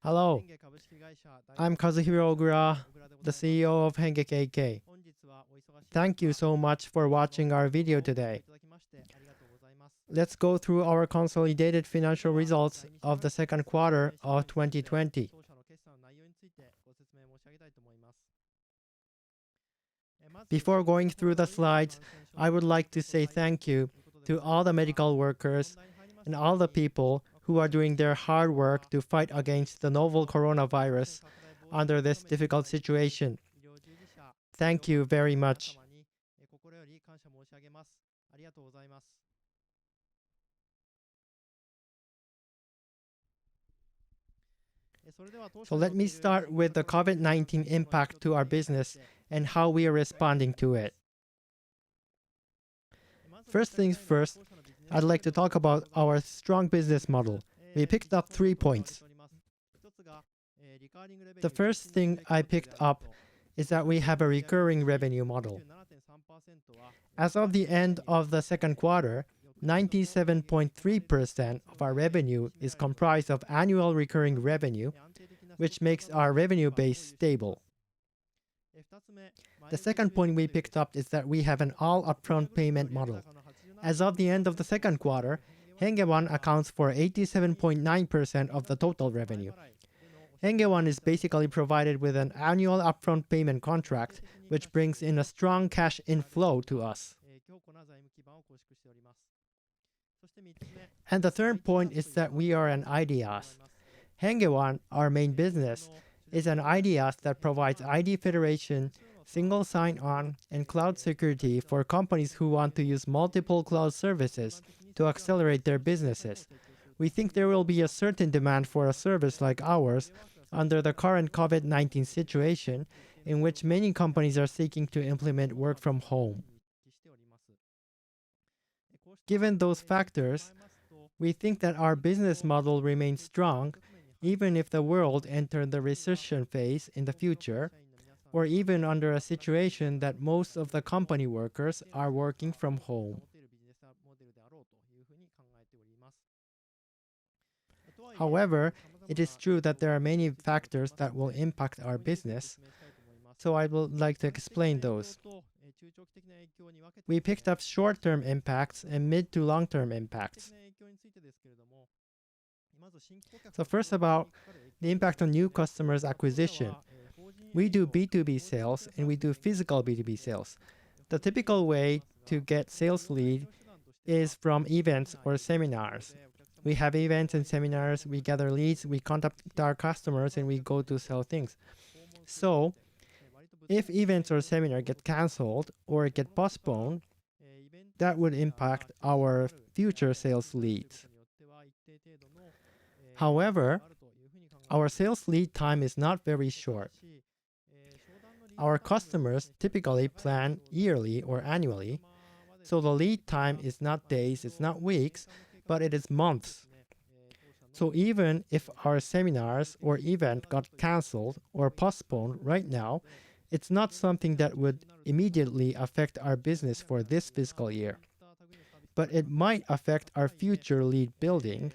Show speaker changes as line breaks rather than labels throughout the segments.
Hello, I'm Kazuhiro Ogura, the CEO of HENNGE KK. Thank you so much for watching our video today. Let's go through our consolidated financial results of the second quarter of 2020. Before going through the slides, I would like to say thank you to all the medical workers and all the people who are doing their hard work to fight against the novel coronavirus under this difficult situation. Thank you very much. So let me start with the COVID-19 impact to our business and how we are responding to it. First things first, I'd like to talk about our strong business model. We picked up 3 points. The first thing I picked up is that we have a recurring revenue model. As of the end of the second quarter, 97.3% of our revenue is comprised of annual recurring revenue, which makes our revenue base stable. The second point we picked up is that we have an all-upfront payment model. As of the end of the second quarter, HENNGE One accounts for 87.9% of the total revenue. HENNGE One is basically provided with an annual upfront payment contract, which brings in a strong cash inflow to us. And the third point is that we are an IDaaS. HENNGE One, our main business, is an IDaaS that provides ID federation, single sign-on, and cloud security for companies who want to use multiple cloud services to accelerate their businesses. We think there will be a certain demand for a service like ours under the current COVID-19 situation, in which many companies are seeking to implement work from home. Given those factors, we think that our business model remains strong even if the world entered the recession phase in the future, or even under a situation that most of the company workers are working from home. However, it is true that there are many factors that will impact our business, so I would like to explain those. We picked up short-term impacts and mid to long-term impacts. So first about the impact on new customers acquisition. We do B2B sales and we do physical B2B sales. The typical way to get sales lead is from events or seminars. We have events and seminars, we gather leads, we contact our customers, and we go to sell things. So if events or seminar get canceled or get postponed, that would impact our future sales leads. However, our sales lead time is not very short. Our customers typically plan yearly or annually, so the lead time is not days, it's not weeks, but it is months. So even if our seminars or event got canceled or postponed right now, it's not something that would immediately affect our business for this fiscal year. But it might affect our future lead building.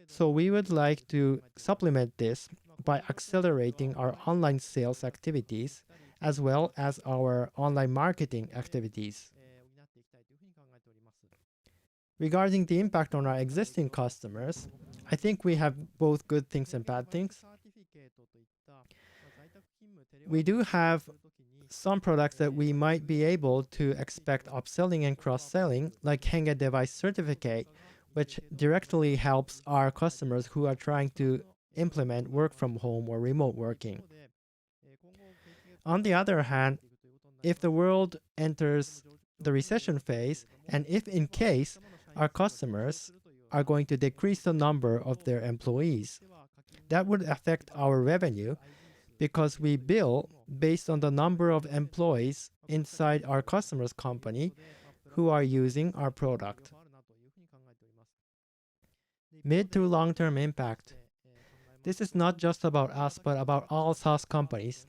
So we would like to supplement this by accelerating our online sales activities as well as our online marketing activities. Regarding the impact on our existing customers, I think we have both good things and bad things. We do have some products that we might be able to expect upselling and cross-selling, like HENNGE Device Certificate, which directly helps our customers who are trying to implement work from home or remote working. On the other hand, if the world enters the recession phase, and if in case our customers are going to decrease the number of their employees, that would affect our revenue because we bill based on the number of employees inside our customer's company who are using our product. Mid to long-term impact. This is not just about us, but about all SaaS companies.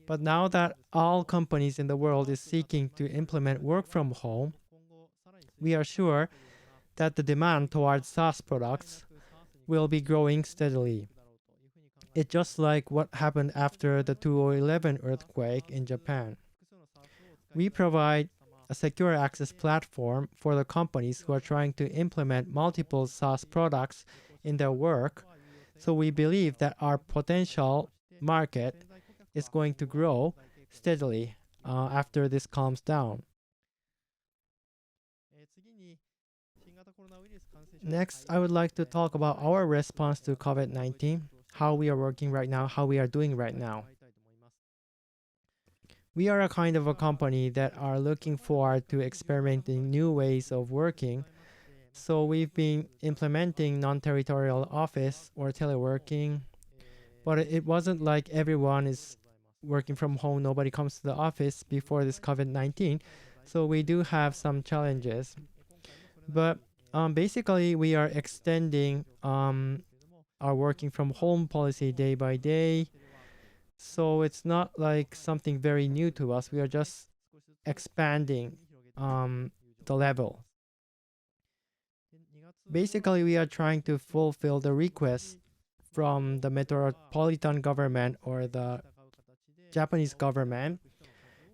But now that all companies in the world is seeking to implement work from home, we are sure that the demand towards SaaS products will be growing steadily. It's just like what happened after the 2011 earthquake in Japan. We provide a secure access platform for the companies who are trying to implement multiple SaaS products in their work, so we believe that our potential market is going to grow steadily after this calms down. Next, I would like to talk about our response to COVID-19, how we are working right now, how we are doing right now. We are a kind of a company that are looking forward to experimenting new ways of working. So we've been implementing non-territorial office or teleworking, but it wasn't like everyone is working from home, nobody comes to the office before this COVID-19. So we do have some challenges. But basically, we are extending our working from home policy day by day. So it's not like something very new to us. We are just expanding the level. Basically, we are trying to fulfill the request from the metropolitan government or the Japanese government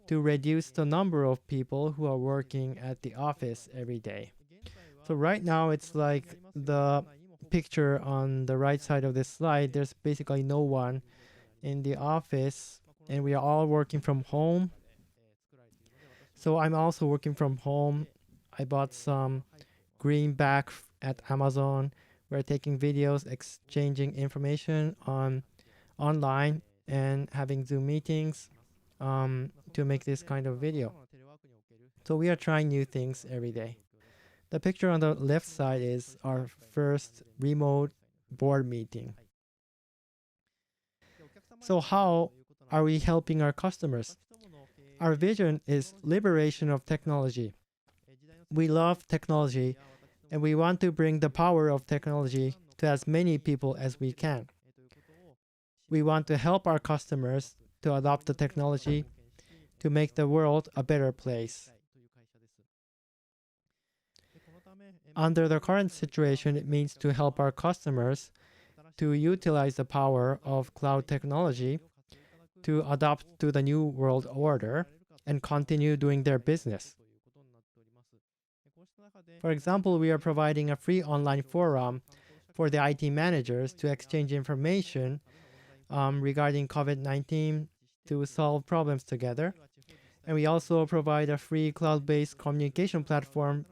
to reduce the number of people who are working at the office every day. So right now, it's like the picture on the right side of this slide. There's basically no one in the office, and we are all working from home. So I'm also working from home. I bought some greenback at Amazon. We're taking videos, exchanging information online, and having Zoom meetings to make this kind of video. So we are trying new things every day. The picture on the left side is our first remote board meeting. So how are we helping our customers? Our vision is liberation of technology. We love technology, and we want to bring the power of technology to as many people as we can. We want to help our customers to adopt the technology to make the world a better place. Under the current situation, it means to help our customers to utilize the power of cloud technology to adapt to the new world order and continue doing their business. For example, we are providing a free online forum for the IT managers to exchange information regarding COVID-19 to solve problems together. And we also provide a free cloud-based communication platform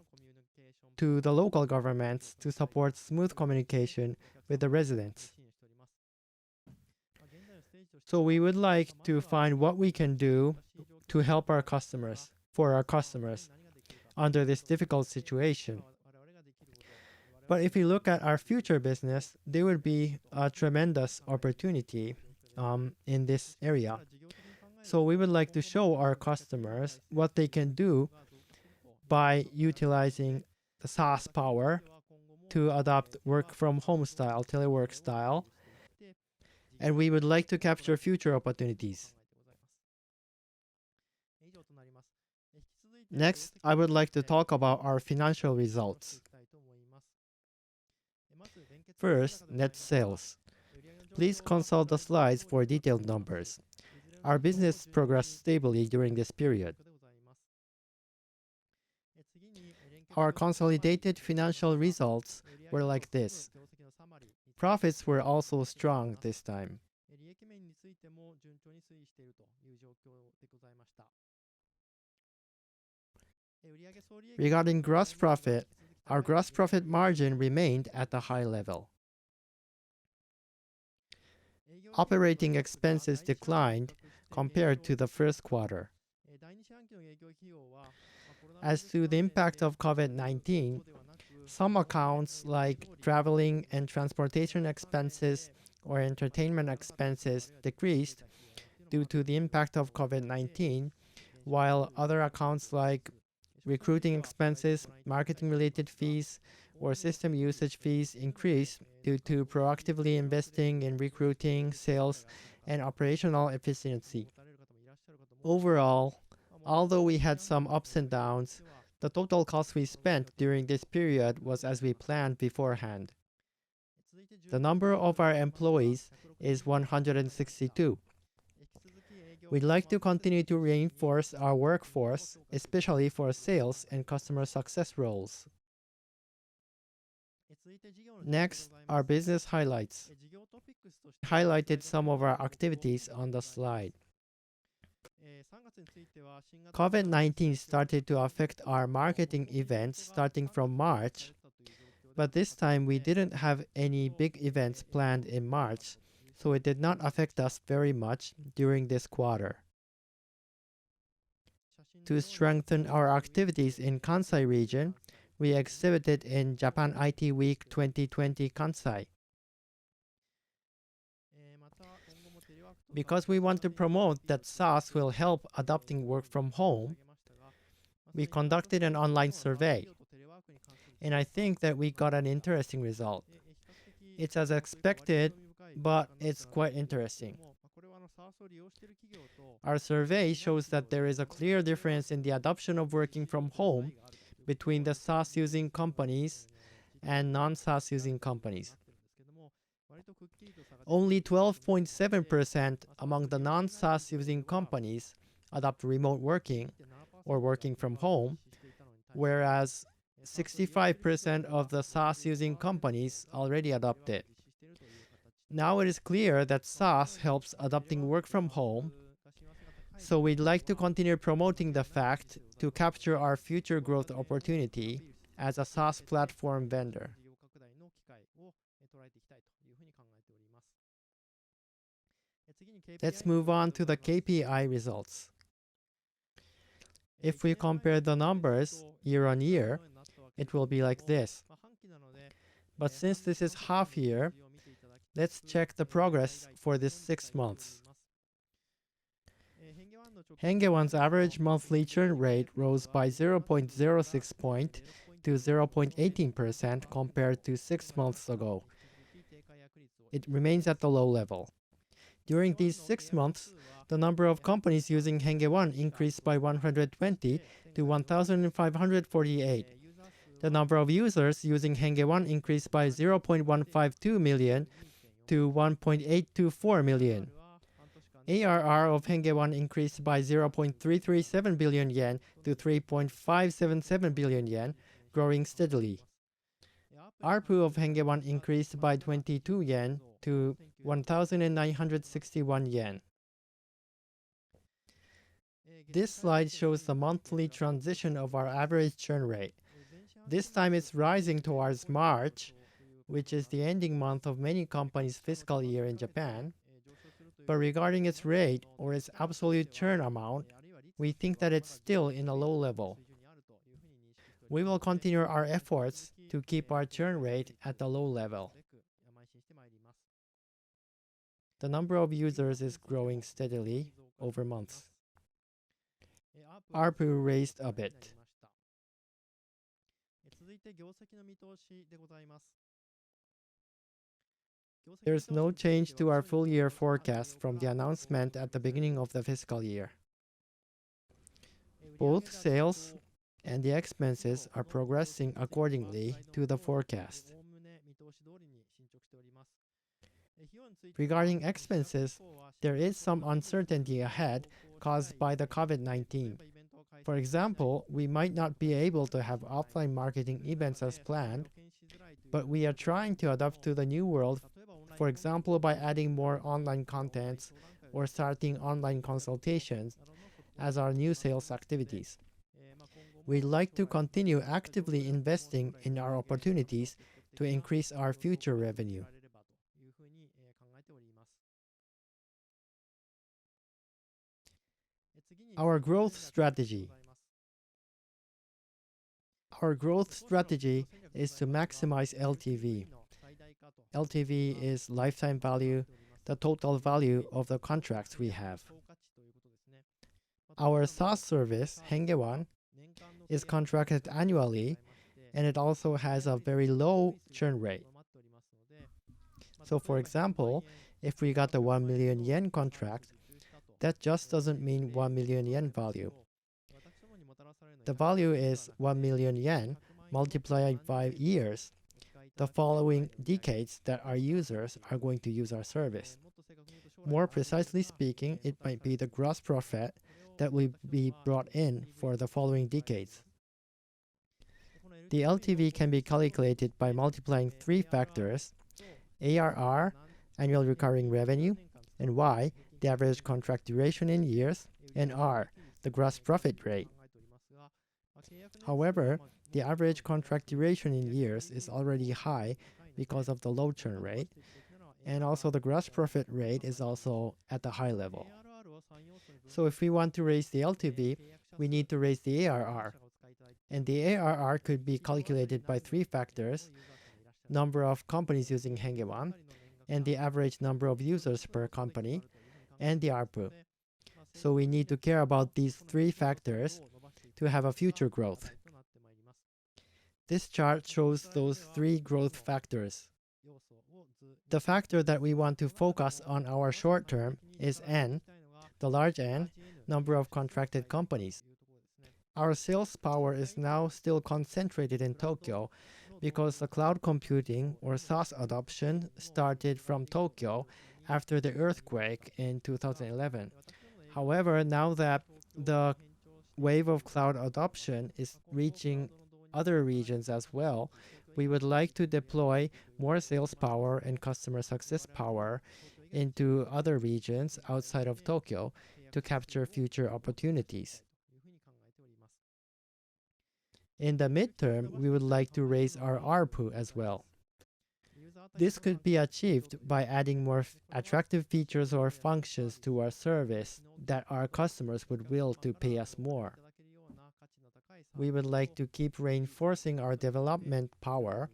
to the local governments to support smooth communication with the residents. So we would like to find what we can do to help our customers, for our customers, under this difficult situation. But if you look at our future business, there would be a tremendous opportunity in this area. So we would like to show our customers what they can do by utilizing the SaaS power to adopt work from home style, telework style, and we would like to capture future opportunities. Next, I would like to talk about our financial results. First, net sales. Please consult the slides for detailed numbers. Our business progressed stably during this period. Our consolidated financial results were like this. Profits were also strong this time. Regarding gross profit, our gross profit margin remained at a high level. Operating expenses declined compared to the first quarter. As to the impact of COVID-19, some accounts like traveling and transportation expenses or entertainment expenses decreased due to the impact of COVID-19, while other accounts like recruiting expenses, marketing-related fees, or system usage fees increased due to proactively investing in recruiting, sales, and operational efficiency. Overall, although we had some ups and downs, the total cost we spent during this period was as we planned beforehand. The number of our employees is 162. We'd like to continue to reinforce our workforce, especially for sales and customer success roles. Next, our business highlights. Highlighted some of our activities on the slide. COVID-19 started to affect our marketing events starting from March, but this time we didn't have any big events planned in March, so it did not affect us very much during this quarter. To strengthen our activities in Kansai region, we exhibited in Japan IT Week 2020 Kansai. Because we want to promote that SaaS will help adopting work from home, we conducted an online survey, and I think that we got an interesting result. It's as expected, but it's quite interesting. Our survey shows that there is a clear difference in the adoption of working from home between the SaaS using companies and non-SaaS using companies. Only 12.7% among the non-SaaS using companies adopt remote working or working from home, whereas 65% of the SaaS using companies already adopt it. Now it is clear that SaaS helps adopting work from home, so we'd like to continue promoting the fact to capture our future growth opportunity as a SaaS platform vendor. Let's move on to the KPI results. If we compare the numbers year on year, it will be like this. But since this is half year, let's check the progress for this 6 months. HENNGE One's average monthly churn rate rose by 0.06 point to 0.18% compared to 6 months ago. It remains at the low level. During these 6 months, the number of companies using HENNGE One increased by 120 to 1,548. The number of users using HENNGE One increased by 0.152 million to 1.824 million. ARR of HENNGE One increased by 0.337 billion yen to 3.577 billion yen, growing steadily. ARPU of HENNGE One increased by 22 yen to 1,961 yen. This slide shows the monthly transition of our average churn rate. This time it's rising towards March, which is the ending month of many companies' fiscal year in Japan. But regarding its rate or its absolute churn amount, we think that it's still in a low level. We will continue our efforts to keep our churn rate at a low level. The number of users is growing steadily over months. ARPU raised a bit. There is no change to our full-year forecast from the announcement at the beginning of the fiscal year. Both sales and the expenses are progressing accordingly to the forecast. Regarding expenses, there is some uncertainty ahead caused by the COVID-19. For example, we might not be able to have offline marketing events as planned, but we are trying to adapt to the new world, for example, by adding more online contents or starting online consultations as our new sales activities. We'd like to continue actively investing in our opportunities to increase our future revenue. Our growth strategy. Our growth strategy is to maximize LTV. LTV is lifetime value, the total value of the contracts we have. Our SaaS service, HENNGE One, is contracted annually, and it also has a very low churn rate. So for example, if we got a 1 million yen contract, that just doesn't mean 1 million yen value. The value is 1 million yen multiplied by years, the following decades that our users are going to use our service. More precisely speaking, it might be the gross profit that will be brought in for the following decades. The LTV can be calculated by multiplying three factors: ARR, annual recurring revenue, and Y, the average contract duration in years, and R, the gross profit rate. However, the average contract duration in years is already high because of the low churn rate, and also the gross profit rate is also at the high level. So if we want to raise the LTV, we need to raise the ARR. And the ARR could be calculated by three factors: number of companies using HENNGE One, and the average number of users per company, and the ARPU. So we need to care about these three factors to have a future growth. This chart shows those three growth factors. The factor that we want to focus on our short term is N, the large N, number of contracted companies. Our sales power is now still concentrated in Tokyo because the cloud computing or SaaS adoption started from Tokyo after the earthquake in 2011. However, now that the wave of cloud adoption is reaching other regions as well, we would like to deploy more sales power and customer success power into other regions outside of Tokyo to capture future opportunities. In the midterm, we would like to raise our ARPU as well. This could be achieved by adding more attractive features or functions to our service that our customers would will to pay us more. We would like to keep reinforcing our development power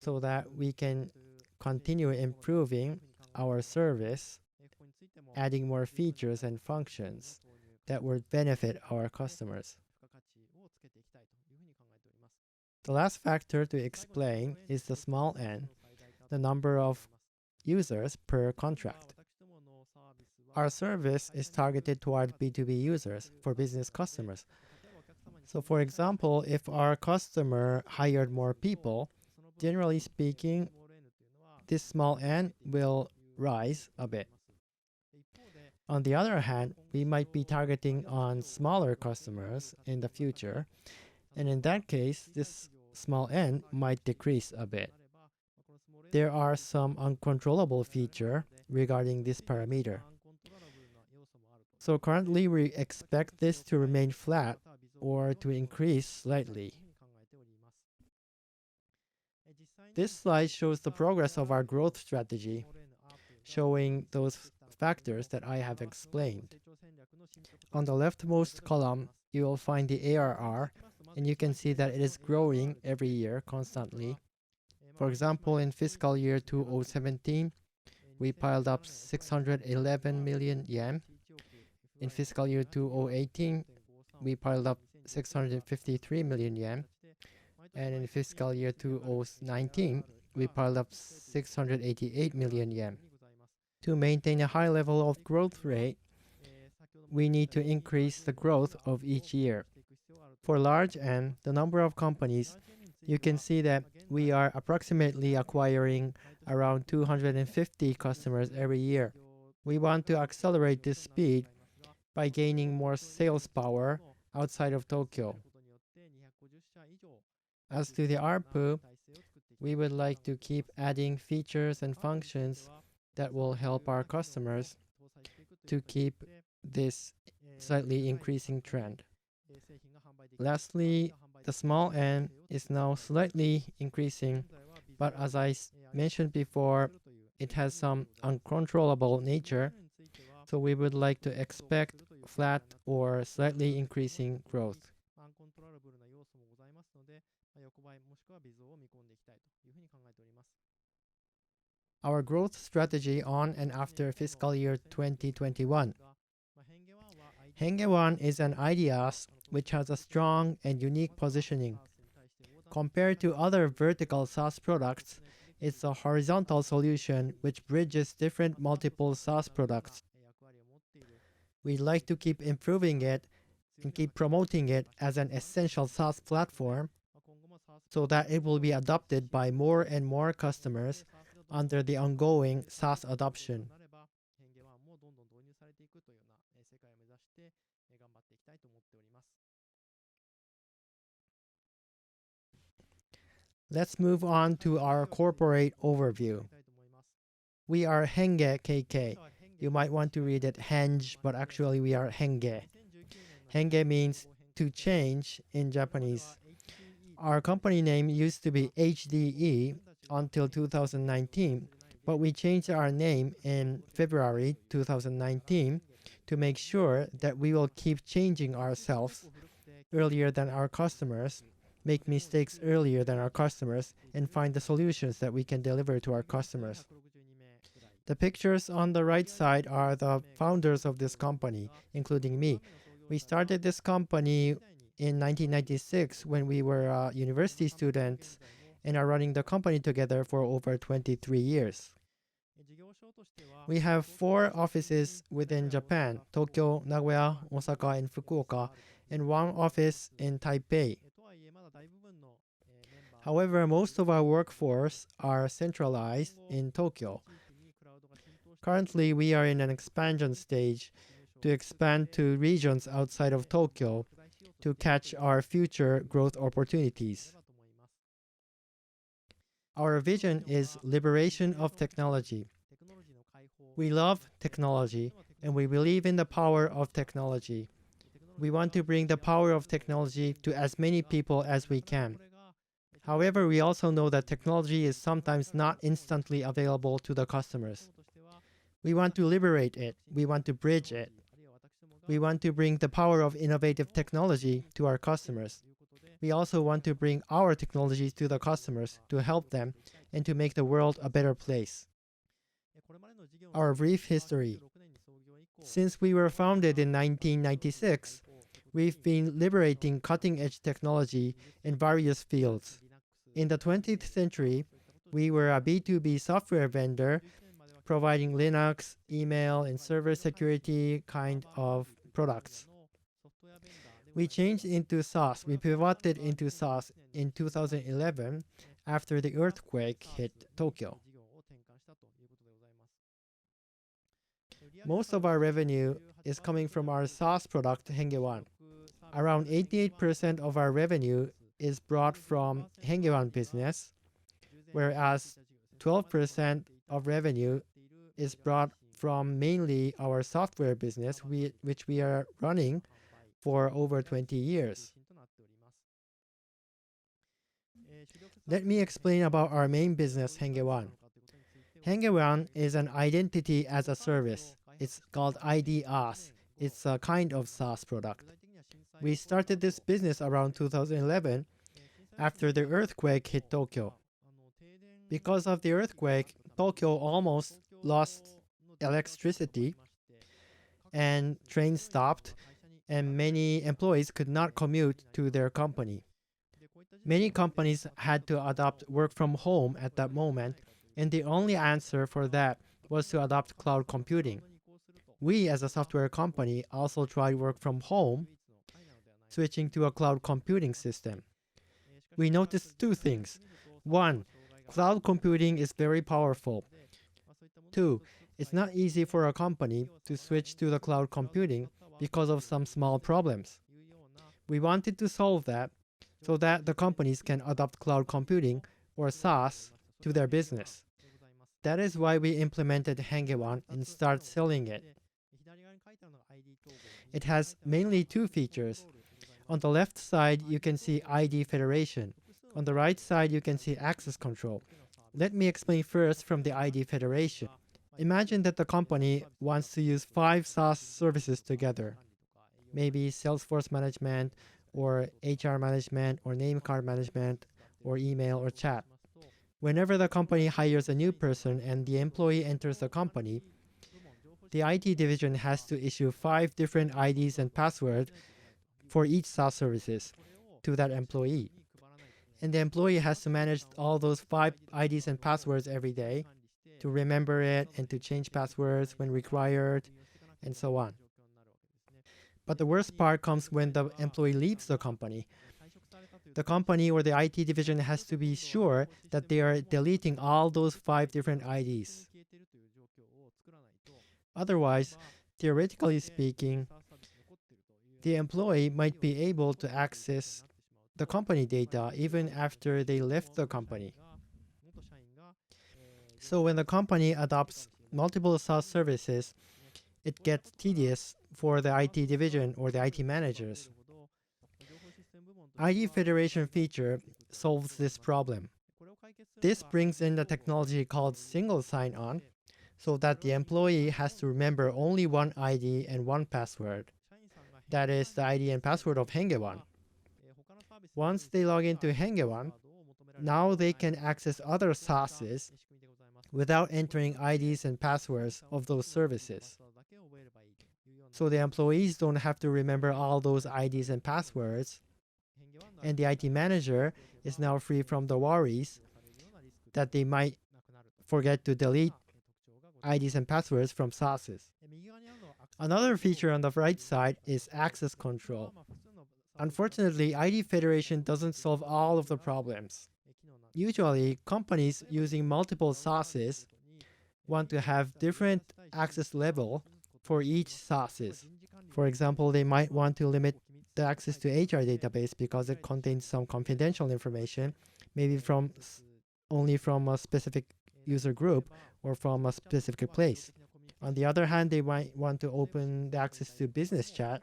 so that we can continue improving our service, adding more features and functions that would benefit our customers. The last factor to explain is the small n, the number of users per contract. Our service is targeted toward B2B users for business customers. So for example, if our customer hired more people, generally speaking, this small n will rise a bit. On the other hand, we might be targeting on smaller customers in the future, and in that case, this small n might decrease a bit. There are some uncontrollable features regarding this parameter. So currently, we expect this to remain flat or to increase slightly. This slide shows the progress of our growth strategy, showing those factors that I have explained. On the leftmost column, you will find the ARR, and you can see that it is growing every year constantly. For example, in fiscal year 2017, we piled up 611 million yen. In fiscal year 2018, we piled up 653 million yen. And in fiscal year 2019, we piled up 688 million yen. To maintain a high level of growth rate, we need to increase the growth of each year. For large N, the number of companies, you can see that we are approximately acquiring around 250 customers every year. We want to accelerate this speed by gaining more sales power outside of Tokyo. As to the ARPU, we would like to keep adding features and functions that will help our customers to keep this slightly increasing trend. Lastly, the small n is now slightly increasing, but as I mentioned before, it has some uncontrollable nature, so we would like to expect flat or slightly increasing growth. Our growth strategy on and after fiscal year 2021. HENNGE One is an IDaaS which has a strong and unique positioning. Compared to other vertical SaaS products, it's a horizontal solution which bridges different multiple SaaS products. We'd like to keep improving it and keep promoting it as an essential SaaS platform so that it will be adopted by more and more customers under the ongoing SaaS adoption. Let's move on to our corporate overview. We are HENNGE KK. You might want to read it HENNGE, but actually we are HENNGE. HENNGE means to change in Japanese. Our company name used to be HDE until 2019, but we changed our name in February 2019 to make sure that we will keep changing ourselves earlier than our customers, make mistakes earlier than our customers, and find the solutions that we can deliver to our customers. The pictures on the right side are the founders of this company, including me. We started this company in 1996 when we were university students and are running the company together for over 23 years. We have 4 offices within Japan: Tokyo, Nagoya, Osaka, and Fukuoka, and 1 office in Taipei. However, most of our workforce are centralized in Tokyo. Currently, we are in an expansion stage to expand to regions outside of Tokyo to catch our future growth opportunities. Our vision is liberation of technology. We love technology, and we believe in the power of technology. We want to bring the power of technology to as many people as we can. However, we also know that technology is sometimes not instantly available to the customers. We want to liberate it. We want to bridge it. We want to bring the power of innovative technology to our customers. We also want to bring our technologies to the customers to help them and to make the world a better place. Our brief history. Since we were founded in 1996, we've been liberating cutting-edge technology in various fields. In the 20th century, we were a B2B software vendor providing Linux, email, and server security kind of products. We changed into SaaS. We pivoted into SaaS in 2011 after the earthquake hit Tokyo. Most of our revenue is coming from our SaaS product, HENNGE One. Around 88% of our revenue is brought from HENNGE One business, whereas 12% of revenue is brought from mainly our software business, which we are running for over 20 years. Let me explain about our main business, HENNGE One. HENNGE One is an identity as a service. It's called IDaaS. It's a kind of SaaS product. We started this business around 2011 after the earthquake hit Tokyo. Because of the earthquake, Tokyo almost lost electricity and trains stopped, and many employees could not commute to their company. Many companies had to adopt work from home at that moment, and the only answer for that was to adopt cloud computing. We, as a software company, also tried work from home, switching to a cloud computing system. We noticed 2 things. 1, cloud computing is very powerful. 2, it's not easy for a company to switch to the cloud computing because of some small problems. We wanted to solve that so that the companies can adopt cloud computing or SaaS to their business. That is why we implemented HENNGE One and started selling it. It has mainly 2 features. On the left side, you can see ID Federation. On the right side, you can see access control. Let me explain first from the ID Federation. Imagine that the company wants to use 5 SaaS services together, maybe Salesforce management, or HR management, or name card management, or email, or chat. Whenever the company hires a new person and the employee enters the company, the IT division has to issue 5 different IDs and passwords for each SaaS services to that employee. And the employee has to manage all those 5 IDs and passwords every day, to remember it and to change passwords when required, and so on. But the worst part comes when the employee leaves the company. the company or the IT division has to be sure that they are deleting all those 5 different IDs. Otherwise, theoretically speaking, the employee might be able to access the company data even after they left the company. So when the company adopts multiple SaaS services, it gets tedious for the IT division or the IT managers. ID federation feature solves this problem. This brings in the technology called single sign-on, so that the employee has to remember only one ID and one password. That is the ID and password of HENNGE One. Once they log into HENNGE One, now they can access other SaaSes without entering IDs and passwords of those services. So the employees don't have to remember all those IDs and passwords, and the IT manager is now free from the worries that they might forget to delete IDs and passwords from SaaSes. Another feature on the right side is access control. Unfortunately, ID federation doesn't solve all of the problems. Usually, companies using multiple SaaSes want to have different access level for each SaaSes. For example, they might want to limit the access to HR database because it contains some confidential information, maybe only from a specific user group or from a specific place. On the other hand, they might want to open the access to business chat,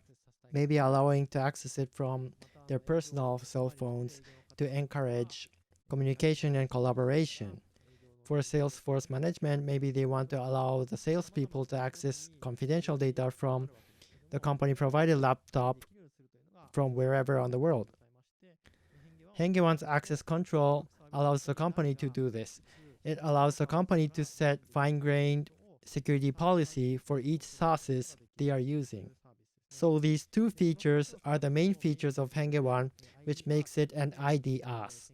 maybe allowing to access it from their personal cell phones to encourage communication and collaboration. For Salesforce management, maybe they want to allow the salespeople to access confidential data from the company-provided laptop from wherever on the world. HENNGE One's access control allows the company to do this. It allows the company to set fine-grained security policy for each SaaSes they are using. So these two features are the main features of HENNGE One, which makes it an IDaaS.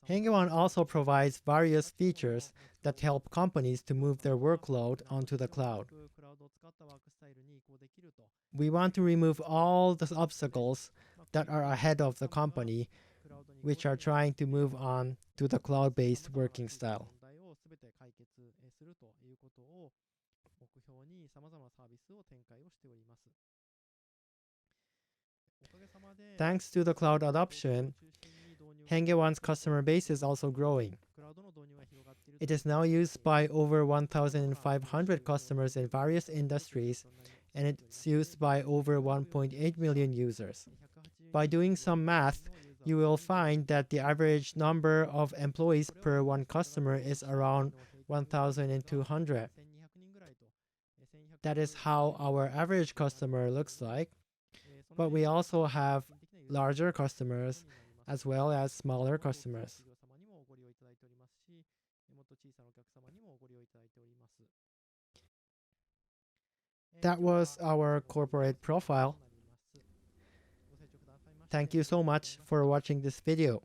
HENNGE One also provides various features that help companies to move their workload onto the cloud. We want to remove all the obstacles that are ahead of the company, which are trying to move on to the cloud-based working style. Thanks to the cloud adoption, HENNGE One's customer base is also growing. It is now used by over 1,500 customers in various industries, and it's used by over 1.8 million users. By doing some math, you will find that the average number of employees per one customer is around 1,200. That is how our average customer looks like, but we also have larger customers as well as smaller customers. That was our corporate profile. Thank you so much for watching this video.